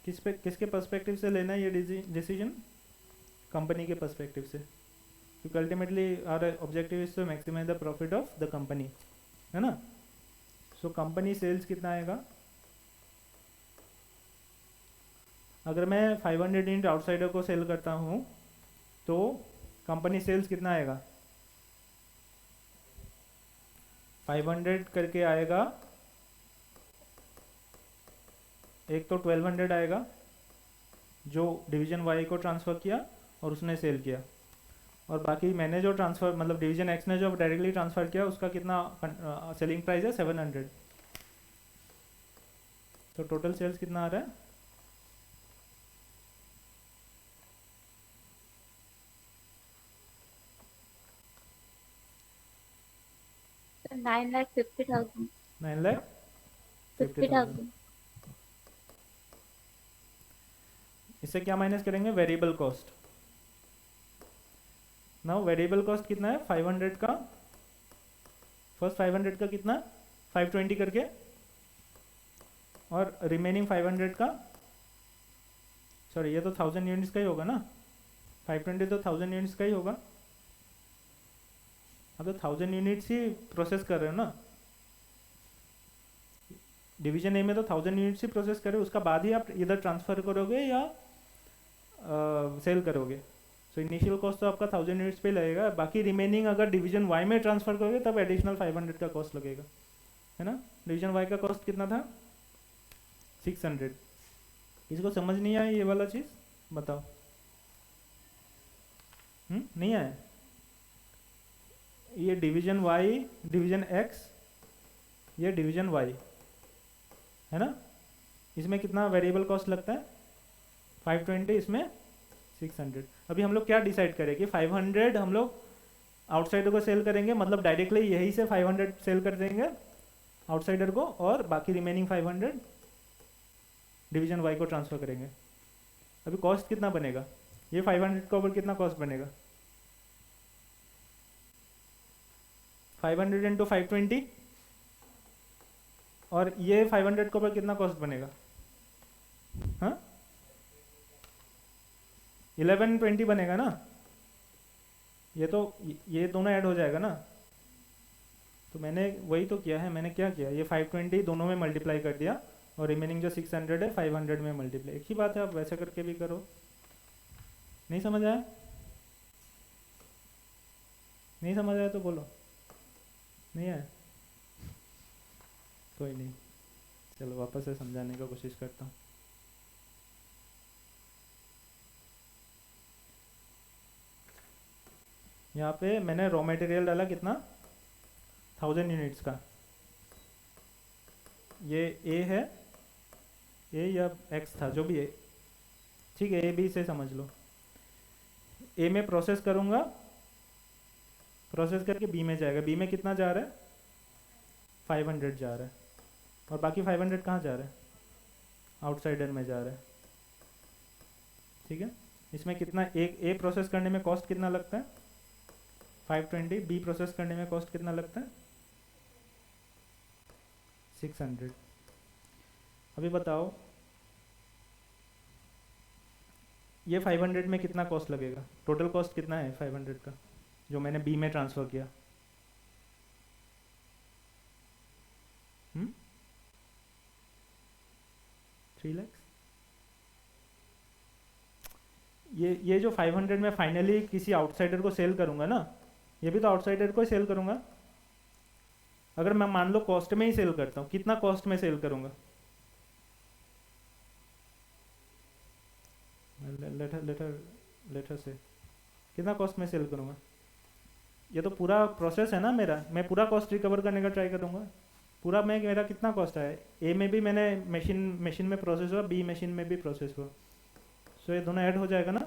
किसके पर्सपेक्टिव से लेना है ये डिसीजन? कंपनी के पर्सपेक्टिव से, क्योंकि ultimately our objective is to maximise the profit of the company, है ना. सो कंपनी सेल्स कितना आएगा? अगर मैं 500 यूनिट आउटसाइडर को सेल करता हूँ तो कंपनी सेल्स कितना आएगा? 500 करके आएगा. एक तो 1200 आएगा जो डिवीजन वाई को ट्रांसफ़र किया और उसने सेल किया, और बाकी मैंने जो ट्रांसफ़र मतलब डिवीजन एक्स ने जो डायरेक्टली ट्रांसफ़र किया उसका कितना सेलिंग प्राइस है? 700. तो टोटल सेल्स कितना आ रहा है? 9,50,000. 9,50,000. इससे क्या माइनस करेंगे? Variable cost. Now variable cost कितना है? 500 का, फर्स्ट 500 का कितना? 520 करके, और रिमेनिंग 500 का, सॉरी ये तो 1000 यूनिट्स का ही होगा ना. 520 तो 1000 यूनिट्स का ही होगा. अब तो 1000 यूनिट्स ही प्रोसेस कर रहे हो ना. डिवीजन ए में तो 1000 यूनिट्स ही प्रोसेस कर रहे हो, उसका बाद ही आप इधर ट्रांसफर करोगे या सेल करोगे. सो इनिशियल कॉस्ट तो आपका 1000 यूनिट्स पे लगेगा. बाकी रिमेनिंग अगर डिवीजन वाई में ट्रांसफर करोगे तब एडिशनल 500 का कॉस्ट लगेगा, है ना. डिवीजन वाई का कॉस्ट कितना था? 600. इसको समझ नहीं आया ये वाला चीज़? बताओ. नहीं आया? ये डिवीजन वाई, डिवीजन एक्स, ये डिवीजन वाई, है ना. इसमें कितना वेरिएबल कॉस्ट लगता है? 520, इसमें 600. अभी हम लोग क्या डिसाइड करें कि 500 हम लोग आउटसाइडर को सेल करेंगे, मतलब डायरेक्टली यही से 500 सेल कर देंगे आउटसाइडर को, और बाकी रिमेनिंग 500 डिवीजन वाई को ट्रांसफर करेंगे. अभी कॉस्ट कितना बनेगा? ये 500 के ऊपर कितना कॉस्ट बनेगा? 500 इंटू 520, और ये 500 के ऊपर कितना कॉस्ट बनेगा? हाँ, 1120 बनेगा ना. ये तो ये दोनों ऐड हो जाएगा ना। तो मैंने वही तो किया है, मैंने क्या किया, ये 520 दोनों में मल्टीप्लाई कर दिया और रिमेनिंग जो 600 है 500 में मल्टीप्लाई। एक ही बात है, आप वैसे करके भी करो। नहीं समझ आया? नहीं समझ आया तो बोलो। नहीं आया? कोई नहीं, चलो वापस से समझाने का कोशिश करता हूँ। यहाँ पे मैंने रॉ मटेरियल डाला कितना, 1000 यूनिट्स का। ये ए है, ए या एक्स था जो भी है, ठीक है, ए बी से समझ लो। ए में प्रोसेस करूँगा, प्रोसेस करके बी में जाएगा। बी में कितना जा रहा है, 500 जा रहा है। और बाकी 500 कहाँ जा रहा है, आउटसाइडर में जा रहा है। ठीक है, इसमें कितना, एक ए प्रोसेस करने में कॉस्ट कितना लगता है 520, बी प्रोसेस करने में कॉस्ट कितना लगता है 600। अभी बताओ ये 500 में कितना कॉस्ट लगेगा, टोटल कॉस्ट कितना है 500 का जो मैंने बी में ट्रांसफ़र किया। 3 लाख। ये जो 500 में फाइनली किसी आउटसाइडर को सेल करूंगा ना, ये भी तो आउटसाइडर को ही सेल करूंगा। अगर मैं मान लो कॉस्ट में ही सेल करता हूँ, कितना कॉस्ट में सेल करूंगा, लेटर से कितना कॉस्ट में सेल करूंगा। ये तो पूरा प्रोसेस है ना मेरा, मैं पूरा कॉस्ट रिकवर करने का ट्राई करूंगा। पूरा मैं, मेरा कितना कॉस्ट है, ए में भी मैंने मशीन में प्रोसेस हुआ, बी मशीन में भी प्रोसेस हुआ, सो ये दोनों ऐड हो जाएगा ना।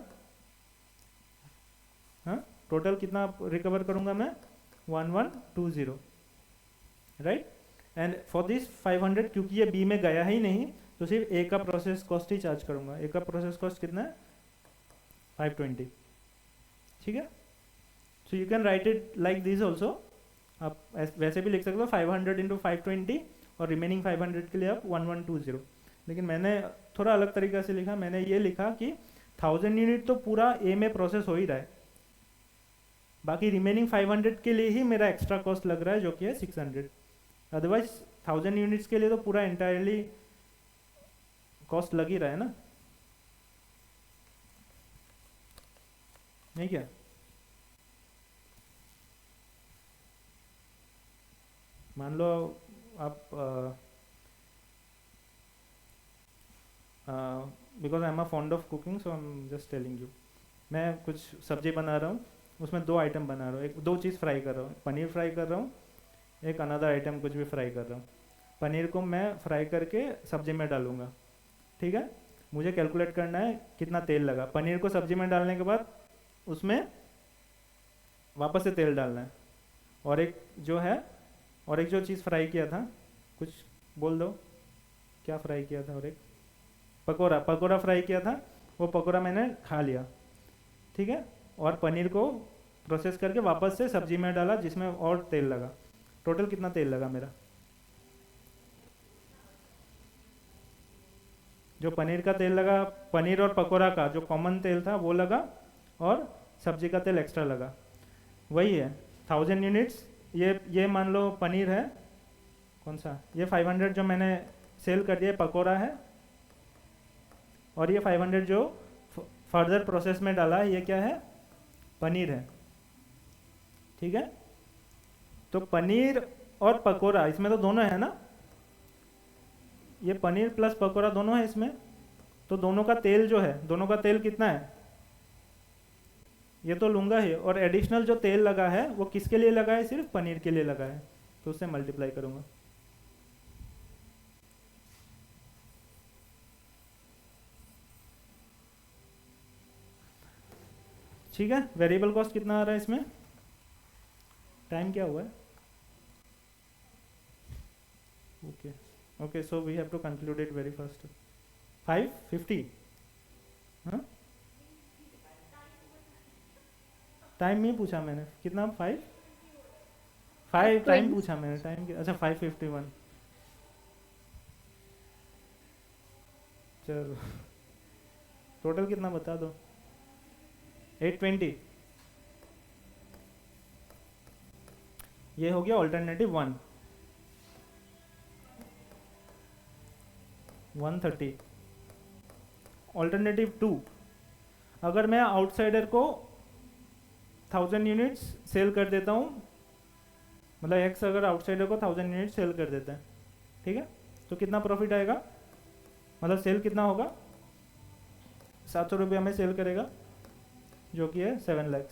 हाँ, टोटल कितना रिकवर करूंगा मैं, 1120, राइट। एंड फॉर दिस 500 क्योंकि ये बी में गया ही नहीं, तो सिर्फ ए का प्रोसेस कॉस्ट ही चार्ज करूंगा। ए का प्रोसेस कॉस्ट कितना है 520, ठीक है। So you can write it like this also, आप वैसे भी लिख सकते हो 500 इंटू 520 और रिमेनिंग 500 के लिए आप 1120। लेकिन मैंने थोड़ा अलग तरीका से लिखा, मैंने ये लिखा कि 1000 यूनिट तो पूरा ए में प्रोसेस हो ही रहा है, बाकी रिमेनिंग 500 के लिए ही मेरा एक्स्ट्रा कॉस्ट लग रहा है जो कि है 600। अदरवाइज 1000 यूनिट्स के लिए तो पूरा एंटायरली कॉस्ट लग ही रहा है ना, नहीं क्या। मान लो आप because I am a fond of cooking so I am just telling you, मैं कुछ सब्जी बना रहा हूँ, उसमें 2 आइटम बना रहा हूँ, एक 2 चीज़ फ्राई कर रहा हूँ, पनीर फ्राई कर रहा हूँ, एक अनदर आइटम कुछ भी फ्राई कर रहा हूँ। पनीर को मैं फ्राई करके सब्जी में डालूंगा, ठीक है। मुझे कैलकुलेट करना है कितना तेल लगा, पनीर को सब्जी में डालने के बाद उसमें वापस से तेल डालना है। और एक जो है, और एक जो चीज़ फ्राई किया था, कुछ बोल दो क्या फ्राई किया था, और एक पकोड़ा, पकोड़ा फ्राई किया था, वो पकोड़ा मैंने खा लिया, ठीक है। और पनीर को प्रोसेस करके वापस से सब्जी में डाला जिसमें और तेल लगा। टोटल कितना तेल लगा मेरा, जो पनीर का तेल लगा, पनीर और पकोड़ा का जो कॉमन तेल था वो लगा, और सब्जी का तेल एक्स्ट्रा लगा, वही है 1000 यूनिट्स। ये मान लो पनीर है, कौन सा, ये 500 जो मैंने सेल कर दिया पकोड़ा है, और ये 500 जो फर्दर प्रोसेस में डाला है ये क्या है, पनीर है, ठीक है। तो पनीर और पकोड़ा इसमें तो दोनों है ना, ये पनीर प्लस पकोड़ा दोनों है इसमें, तो दोनों का तेल जो है, दोनों का तेल कितना है, ये तो लूंगा ही, और एडिशनल जो तेल लगा है वो किसके लिए लगा है, सिर्फ पनीर के लिए लगा है, तो उससे मल्टीप्लाई करूंगा। ठीक है, वेरिएबल कॉस्ट कितना आ रहा है इसमें, टाइम क्या हुआ है, okay okay, so we have to conclude it very fast. 550, हाँ टाइम नहीं पूछा मैंने, कितना, 5 टाइम पूछा मैंने, टाइम अच्छा 551, चलो टोटल कितना बता दो, 820, ये हो गया ऑल्टरनेटिव 1, 130। ऑल्टरनेटिव 2, अगर मैं आउटसाइडर को 1000 यूनिट्स सेल कर देता हूँ, मतलब एक्स अगर आउटसाइडर को 1000 यूनिट सेल कर देता है, ठीक है, तो कितना प्रॉफिट आएगा, मतलब सेल कितना होगा, 700 रुपया में सेल करेगा, जो कि है 7 लाख।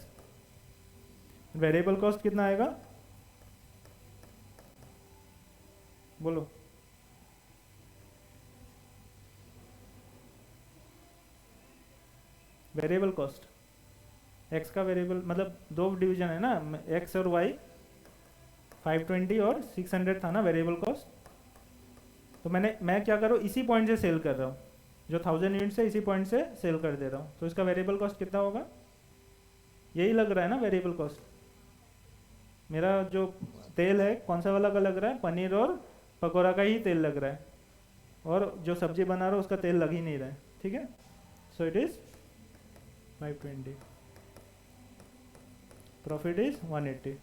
वेरिएबल कॉस्ट कितना आएगा, बोलो, वेरिएबल कॉस्ट, एक्स का वेरिएबल, मतलब दो डिवीजन है ना, एक्स और वाई, 520 और 600 था ना वेरिएबल कॉस्ट। तो मैं क्या कर रहा हूँ, इसी पॉइंट से सेल कर रहा हूँ, जो 1000 यूनिट से इसी पॉइंट से सेल कर दे रहा हूँ, तो इसका वेरिएबल कॉस्ट कितना होगा, यही लग रहा है ना वेरिएबल कॉस्ट। मेरा जो तेल है कौन सा वाला का लग रहा है, पनीर और पकौड़ा का ही तेल लग रहा है, और जो सब्जी बना रहा हूँ उसका तेल लग ही नहीं रहा है, ठीक है। So it is 520, profit is 180।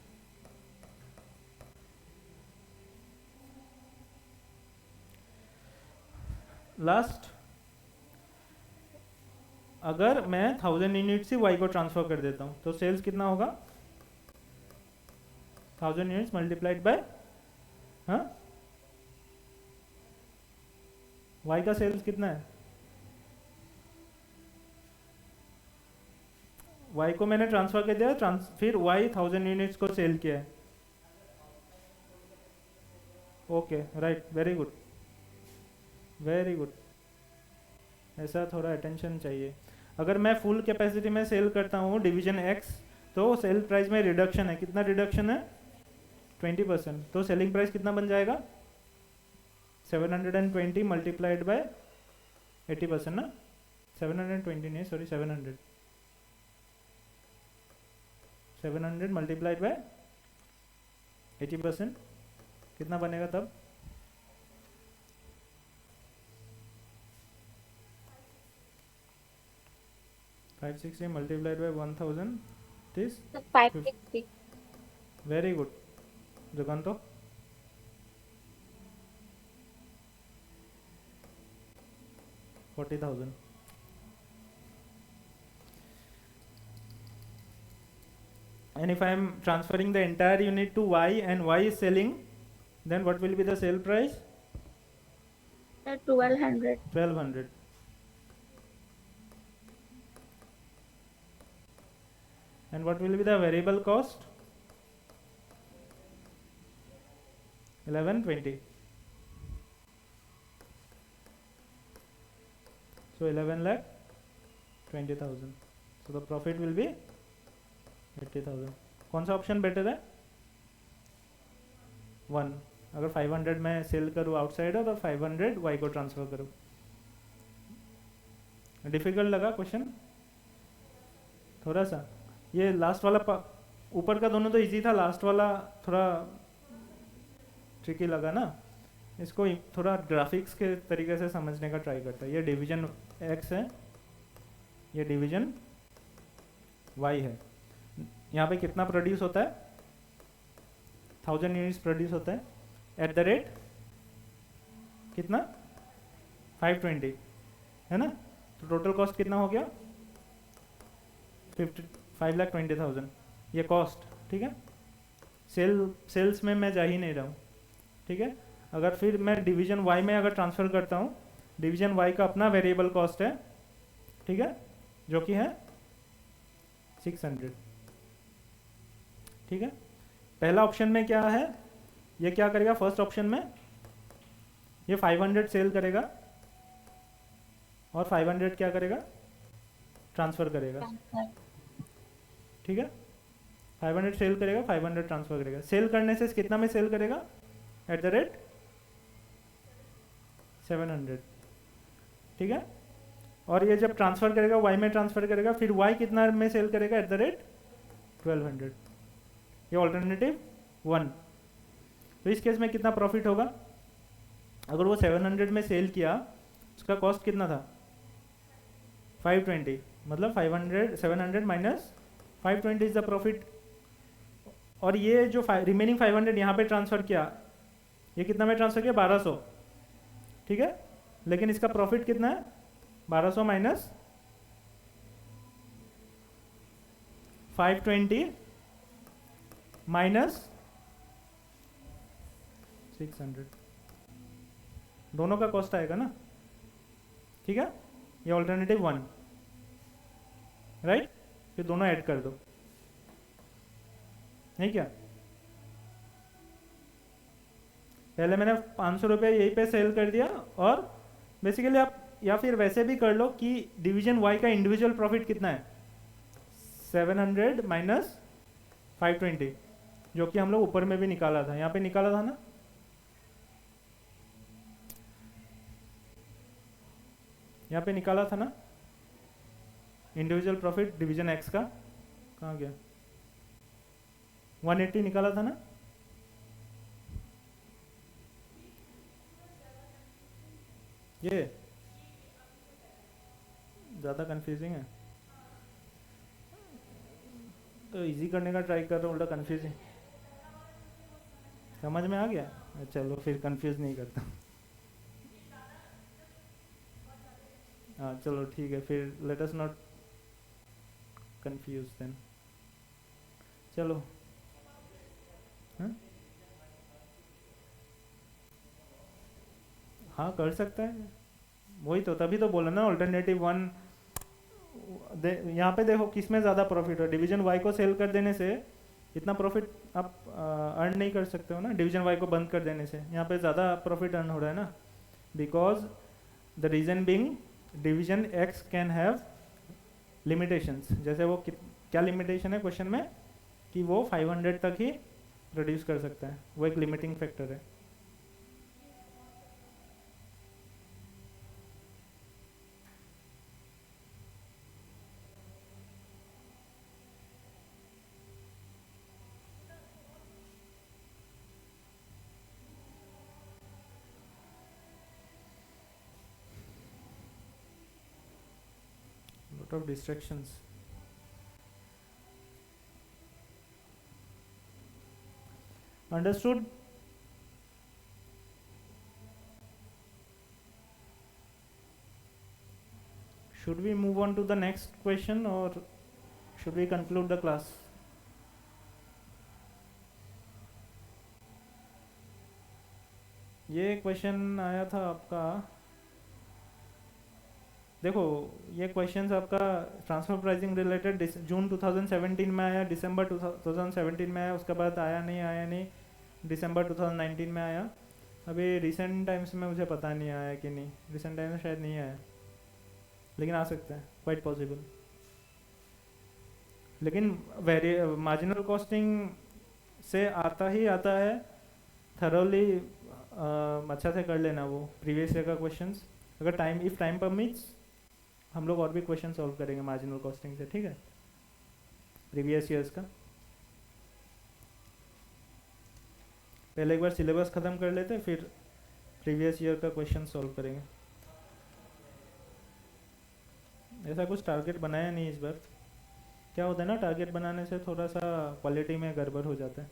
Last, अगर मैं 1000 यूनिट से वाई को ट्रांसफर कर देता हूँ तो सेल्स कितना होगा, 1000 यूनिट्स मल्टीप्लाइड बाय, हाँ, वाई का सेल्स कितना है, वाई को मैंने ट्रांसफर कर दिया, फिर वाई 1000 यूनिट्स को सेल किया है, okay right, very good very good, ऐसा थोड़ा अटेंशन चाहिए। अगर मैं फुल कैपेसिटी में सेल करता हूँ डिवीजन एक्स, तो सेल प्राइस में रिडक्शन है, कितना रिडक्शन है, 20%, तो सेलिंग प्राइस कितना बन जाएगा, 720 मल्टीप्लाइड बाय 80% ना, 720 नहीं सॉरी 700 मल्टीप्लाइड बाय 80%, कितना बनेगा तब, 560 multiplied by 1000 is 560। Very good Juganto, $40,000। And if I am transferring the entire unit to Y and Y is selling, then what will be the sale price? 1200। 1200. And what will be the variable cost? 1120. So 11,20,000. So the profit will be 80,000. कौन सा ऑप्शन बेटर है, 1, अगर 500 में सेल करूँ आउटसाइडर और 500 वाई को ट्रांसफर करूँ। डिफिकल्ट लगा क्वेश्चन थोड़ा सा, ये लास्ट वाला ऊपर का दोनों तो इजी था, लास्ट वाला थोड़ा ट्रिकी लगा ना, इसको थोड़ा ग्राफिक्स के तरीके से समझने का ट्राई करता है। ये डिवीजन एक्स है, ये डिवीजन वाई है, यहाँ पे कितना प्रोड्यूस होता है, 1000 यूनिट्स प्रोड्यूस होता है, एट द रेट कितना 520 है ना, तो टोटल कॉस्ट कितना हो गया 5,20,000, ये कॉस्ट, ठीक है। सेल्स में मैं जा ही नहीं रहा हूँ, ठीक है। अगर फिर मैं डिवीजन वाई में अगर ट्रांसफ़र करता हूँ, डिवीजन वाई का अपना वेरिएबल कॉस्ट है, ठीक है, जो कि है 600, ठीक है। पहला ऑप्शन में क्या है, ये क्या करेगा, फर्स्ट ऑप्शन में ये 500 सेल करेगा और 500 क्या करेगा, ट्रांसफ़र करेगा, ठीक है। 500 सेल करेगा, 500 ट्रांसफ़र करेगा। सेल करने से कितना में सेल करेगा, एट द रेट 700, ठीक है। और ये जब ट्रांसफ़र करेगा वाई में ट्रांसफ़र करेगा, फिर वाई कितना में सेल करेगा, एट द रेट 1200, ये ऑल्टरनेटिव 1। तो इस केस में कितना प्रॉफिट होगा, अगर वो 700 में सेल किया, उसका कॉस्ट कितना था 520, मतलब 700 माइनस 520 इज द प्रॉफिट और ये जो रिमेनिंग 500 यहाँ पे ट्रांसफ़र किया, ये कितना में ट्रांसफ़र किया? 1200, ठीक है। लेकिन इसका प्रॉफिट कितना है? 1200 माइनस 520 माइनस 600, दोनों का कॉस्ट आएगा ना, ठीक है। ये ऑल्टरनेटिव 1, राइट। फिर दोनों ऐड कर दो, नहीं क्या? पहले मैंने 500 रुपये यहीं पे सेल कर दिया, और बेसिकली आप या फिर वैसे भी कर लो कि डिवीजन वाई का इंडिविजुअल प्रॉफिट कितना है? 700 माइनस 520, जो कि हम लोग ऊपर में भी निकाला था, यहाँ पे निकाला था ना। यहाँ पे निकाला था ना इंडिविजुअल प्रॉफिट डिवीजन एक्स का, कहाँ गया? 180 निकाला था ना। ये ज़्यादा कंफ्यूजिंग है, तो इजी करने का ट्राई कर रहा हूँ, उल्टा कंफ्यूजिंग। समझ में आ गया? चलो फिर कंफ्यूज नहीं करता। हाँ चलो ठीक है, फिर let us not confuse then. चलो, हाँ कर सकता है, वही तो, तभी तो बोला ना ऑल्टरनेटिव 1। यहाँ पे देखो किस में ज़्यादा प्रॉफिट हो, डिवीजन वाई को सेल कर देने से इतना प्रॉफिट आप अर्न नहीं कर सकते हो ना, डिवीजन वाई को बंद कर देने से यहाँ पे ज़्यादा प्रॉफिट अर्न हो रहा है ना, because the reason being division X can have limitations. जैसे वो क्या लिमिटेशन है क्वेश्चन में, कि वो 500 तक ही प्रोड्यूस कर सकता है, वो एक लिमिटिंग फैक्टर है। Lot of distractions. Understood? Should we move on to the next question or should we conclude the class? ये क्वेश्चन आया था आपका, देखो ये क्वेश्चन आपका ट्रांसफर प्राइसिंग रिलेटेड जून 2017 में आया, दिसंबर 2017 में आया, उसके बाद आया नहीं, दिसंबर 2019 में आया। अभी रिसेंट टाइम्स में मुझे पता नहीं आया कि नहीं, रिसेंट टाइम्स में शायद नहीं आया, लेकिन आ सकता है, क्वाइट पॉसिबल। लेकिन मार्जिनल कॉस्टिंग से आता ही आता है, थरोली अच्छा से कर लेना वो प्रीवियस ईयर का क्वेश्चंस। अगर इफ टाइम परमिट्स हम लोग और भी क्वेश्चन सॉल्व करेंगे मार्जिनल कॉस्टिंग से, ठीक है, प्रीवियस ईयर्स का। पहले एक बार सिलेबस ख़त्म कर लेते, फिर प्रीवियस ईयर का क्वेश्चन सॉल्व करेंगे। ऐसा कुछ टारगेट बनाया नहीं इस बार, क्या होता है ना, टारगेट बनाने से थोड़ा सा क्वालिटी में गड़बड़ हो जाता है।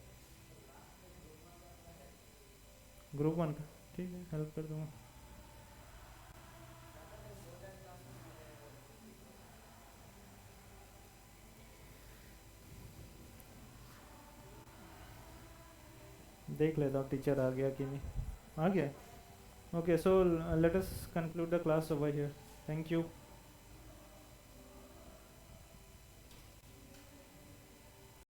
ग्रुप 1 का ठीक है, हेल्प कर दूँगा। देख लेता हूँ टीचर आ गया कि नहीं, आ गया। Okay, so let us conclude the class over here, thank you.